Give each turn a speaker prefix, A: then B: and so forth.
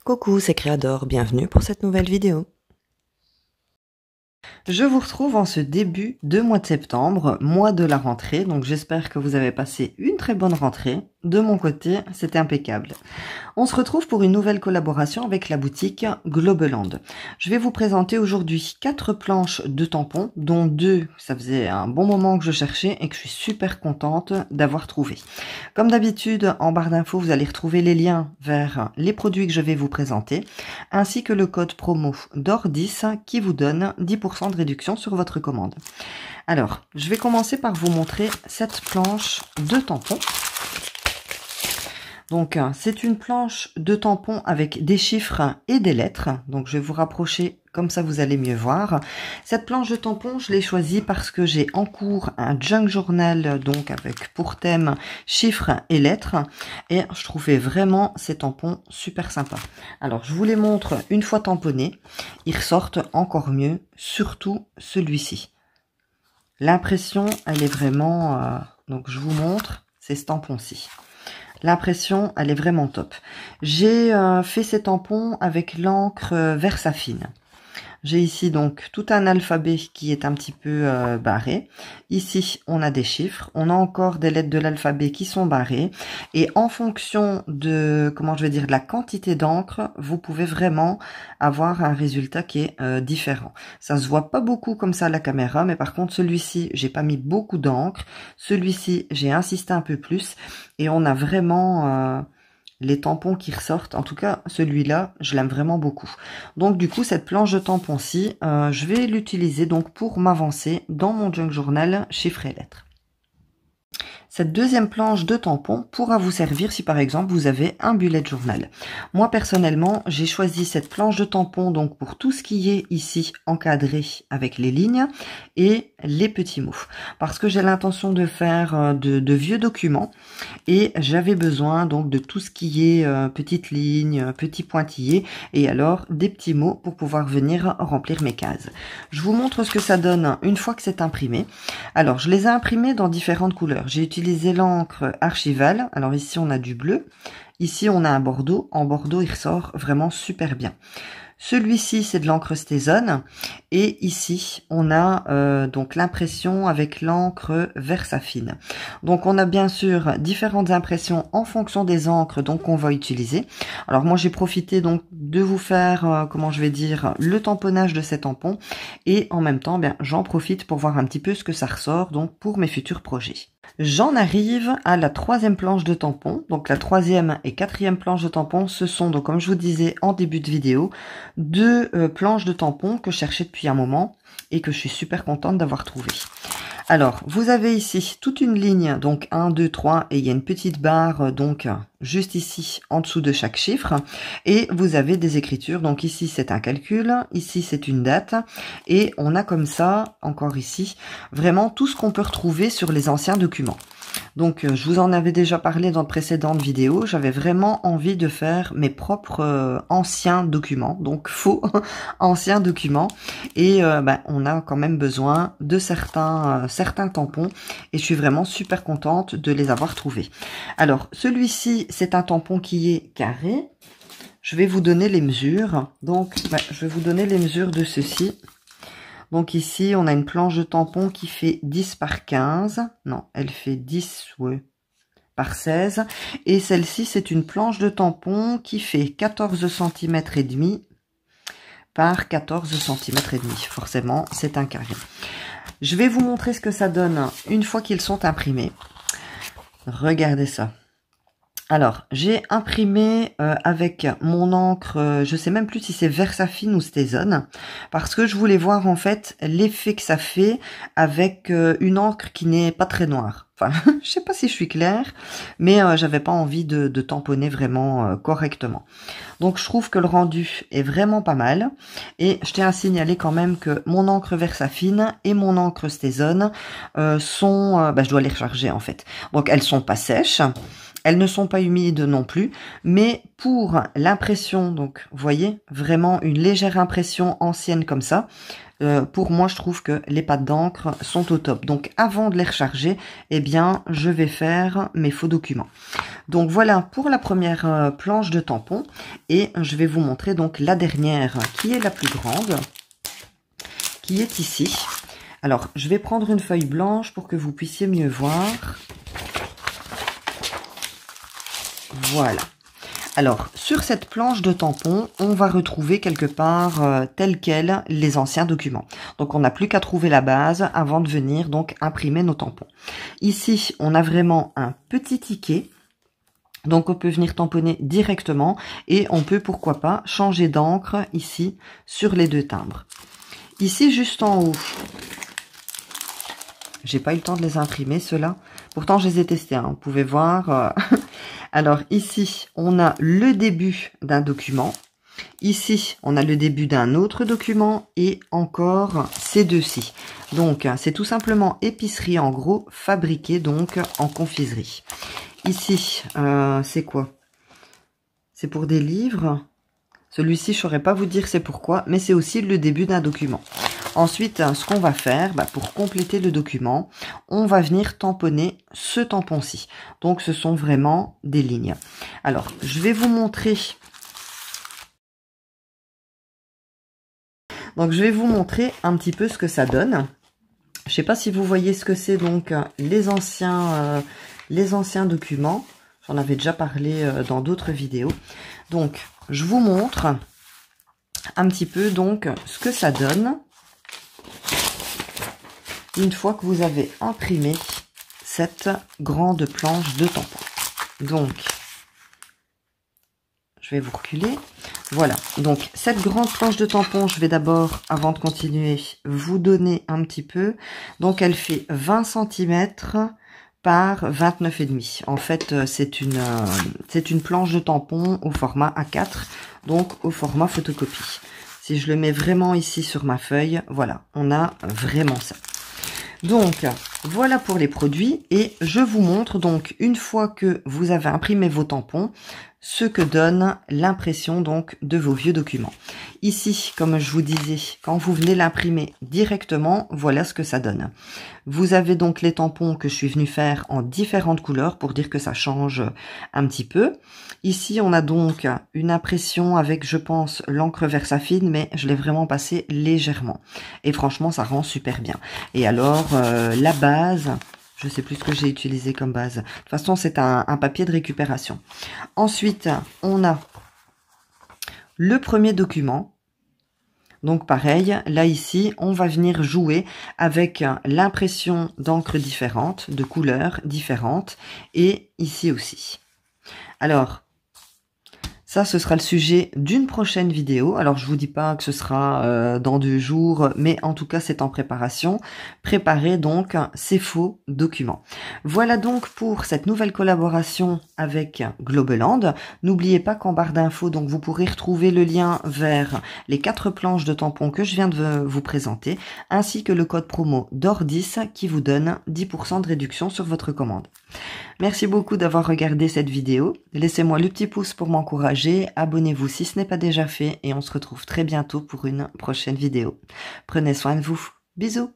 A: Coucou, c'est Créador, bienvenue pour cette nouvelle vidéo. Je vous retrouve en ce début de mois de septembre, mois de la rentrée, donc j'espère que vous avez passé une très bonne rentrée. De mon côté, c'était impeccable. On se retrouve pour une nouvelle collaboration avec la boutique Globeland. Je vais vous présenter aujourd'hui 4 planches de tampons, dont 2, ça faisait un bon moment que je cherchais et que je suis super contente d'avoir trouvé. Comme d'habitude, en barre d'infos, vous allez retrouver les liens vers les produits que je vais vous présenter, ainsi que le code promo DOR10 qui vous donne 10% de réduction sur votre commande. Alors, je vais commencer par vous montrer cette planche de tampons. Donc, c'est une planche de tampons avec des chiffres et des lettres. Donc, je vais vous rapprocher, comme ça vous allez mieux voir. Cette planche de tampons, je l'ai choisie parce que j'ai en cours un junk journal, donc avec pour thème chiffres et lettres. Et je trouvais vraiment ces tampons super sympas. Alors, je vous les montre une fois tamponnés. Ils ressortent encore mieux, surtout celui-ci. L'impression, elle est vraiment... donc, je vous montre, c'est ce tampon-ci. L'impression, elle est vraiment top. J'ai fait ces tampons avec l'encre Versafine. J'ai ici donc tout un alphabet qui est un petit peu barré. Ici, on a des chiffres. On a encore des lettres de l'alphabet qui sont barrées. Et en fonction de, comment je vais dire, de la quantité d'encre, vous pouvez vraiment avoir un résultat qui est différent. Ça se voit pas beaucoup comme ça à la caméra, mais par contre, celui-ci, j'ai pas mis beaucoup d'encre. Celui-ci, j'ai insisté un peu plus. Et on a vraiment... les tampons qui ressortent, en tout cas celui-là, je l'aime vraiment beaucoup. Donc du coup, cette planche de tampons-ci, je vais l'utiliser donc pour m'avancer dans mon junk journal chiffres et lettres. Cette deuxième planche de tampons pourra vous servir si par exemple vous avez un bullet journal. Moi personnellement, j'ai choisi cette planche de tampons donc pour tout ce qui est ici encadré avec les lignes et les petits mots. Parce que j'ai l'intention de faire de vieux documents et j'avais besoin donc de tout ce qui est petites lignes, petits pointillés et alors des petits mots pour pouvoir venir remplir mes cases. Je vous montre ce que ça donne une fois que c'est imprimé. Alors je les ai imprimés dans différentes couleurs. J'ai utilisé l'encre Archival. Alors ici on a du bleu, ici on a un bordeaux. En bordeaux il ressort vraiment super bien. Celui-ci c'est de l'encre Stézone et ici on a donc l'impression avec l'encre Versafine. Donc on a bien sûr différentes impressions en fonction des encres donc qu'on va utiliser. Alors moi j'ai profité donc de vous faire comment je vais dire le tamponnage de ces tampons et en même temps bien j'en profite pour voir un petit peu ce que ça ressort donc pour mes futurs projets. J'en arrive à la troisième planche de tampons. Donc la troisième et quatrième planche de tampons, ce sont donc comme je vous disais en début de vidéo, deux planches de tampons que je cherchais depuis un moment et que je suis super contente d'avoir trouvé. Alors, vous avez ici toute une ligne, donc 1, 2, 3, et il y a une petite barre, donc juste ici, en dessous de chaque chiffre. Et vous avez des écritures, donc ici c'est un calcul, ici c'est une date, et on a comme ça, encore ici, vraiment tout ce qu'on peut retrouver sur les anciens documents. Donc, je vous en avais déjà parlé dans de précédentes vidéos, j'avais vraiment envie de faire mes propres anciens documents, donc faux anciens documents, et on a quand même besoin de certains tampons, et je suis vraiment super contente de les avoir trouvés. Alors, celui-ci, c'est un tampon qui est carré, je vais vous donner les mesures, donc je vais vous donner les mesures de ceci. Donc ici, on a une planche de tampon qui fait 10 par 15. Non, elle fait 10 par 16. Et celle-ci, c'est une planche de tampon qui fait 14 cm et demi par 14 cm et demi. Forcément, c'est un carré. Je vais vous montrer ce que ça donne une fois qu'ils sont imprimés. Regardez ça. Alors, j'ai imprimé avec mon encre, je sais même plus si c'est Versafine ou Stézone, parce que je voulais voir en fait l'effet que ça fait avec une encre qui n'est pas très noire. Enfin, je sais pas si je suis claire, mais j'avais pas envie de tamponner vraiment correctement. Donc, je trouve que le rendu est vraiment pas mal. Et je tiens à signaler quand même que mon encre Versafine et mon encre Stézone sont... je dois les recharger en fait. Donc, elles sont pas sèches. Elles ne sont pas humides non plus, mais pour l'impression, donc vous voyez, vraiment une légère impression ancienne comme ça, pour moi je trouve que les pâtes d'encre sont au top. Donc avant de les recharger, eh bien je vais faire mes faux documents. Donc voilà pour la première planche de tampon, et je vais vous montrer donc la dernière qui est la plus grande, qui est ici. Alors je vais prendre une feuille blanche pour que vous puissiez mieux voir. Voilà. Alors, sur cette planche de tampon, on va retrouver quelque part tel quel les anciens documents. Donc, on n'a plus qu'à trouver la base avant de venir donc imprimer nos tampons. Ici, on a vraiment un petit ticket. Donc, on peut venir tamponner directement et on peut, pourquoi pas, changer d'encre ici sur les deux timbres. Ici, juste en haut, j'ai pas eu le temps de les imprimer, ceux-là. Pourtant, je les ai testés, hein. Vous pouvez voir. Alors, ici, on a le début d'un document. Ici, on a le début d'un autre document. Et encore ces deux-ci. Donc, c'est tout simplement épicerie en gros, fabriquée donc en confiserie. Ici, c'est quoi? C'est pour des livres. Celui-ci, je ne saurais pas vous dire c'est pourquoi, mais c'est aussi le début d'un document. Ensuite, ce qu'on va faire, pour compléter le document, on va venir tamponner ce tampon-ci. Donc, ce sont vraiment des lignes. Alors, je vais vous montrer. Donc, je vais vous montrer un petit peu ce que ça donne. Je ne sais pas si vous voyez ce que c'est, donc, les anciens documents. J'en avais déjà parlé dans d'autres vidéos. Donc, je vous montre un petit peu, donc, ce que ça donne une fois que vous avez imprimé cette grande planche de tampon. Donc, je vais vous reculer. Voilà, donc cette grande planche de tampon, je vais d'abord, avant de continuer, vous donner un petit peu. Donc, elle fait 20 cm par 29,5. En fait, c'est une planche de tampon au format A4, donc au format photocopie. Si je le mets vraiment ici sur ma feuille, voilà, on a vraiment ça. Donc, voilà pour les produits, et je vous montre donc, une fois que vous avez imprimé vos tampons, ce que donne l'impression donc de vos vieux documents. Ici, comme je vous disais, quand vous venez l'imprimer directement, voilà ce que ça donne. Vous avez donc les tampons que je suis venue faire en différentes couleurs pour dire que ça change un petit peu. Ici, on a donc une impression avec, je pense, l'encre Versafine, mais je l'ai vraiment passé légèrement. Et franchement, ça rend super bien. Et alors, la base, je ne sais plus ce que j'ai utilisé comme base. De toute façon, c'est un papier de récupération. Ensuite, on a le premier document. Donc pareil, là ici, on va venir jouer avec l'impression d'encre différente, de couleurs différentes, et ici aussi. Alors, ça, ce sera le sujet d'une prochaine vidéo. Alors, je vous dis pas que ce sera dans 2 jours, mais en tout cas, c'est en préparation. Préparez donc ces faux documents. Voilà donc pour cette nouvelle collaboration avec Globeland. N'oubliez pas qu'en barre d'infos, donc vous pourrez retrouver le lien vers les 4 planches de tampons que je viens de vous présenter, ainsi que le code promo DOR10 qui vous donne 10% de réduction sur votre commande. Merci beaucoup d'avoir regardé cette vidéo. Laissez-moi le petit pouce pour m'encourager. Abonnez-vous si ce n'est pas déjà fait et on se retrouve très bientôt pour une prochaine vidéo. Prenez soin de vous. Bisous.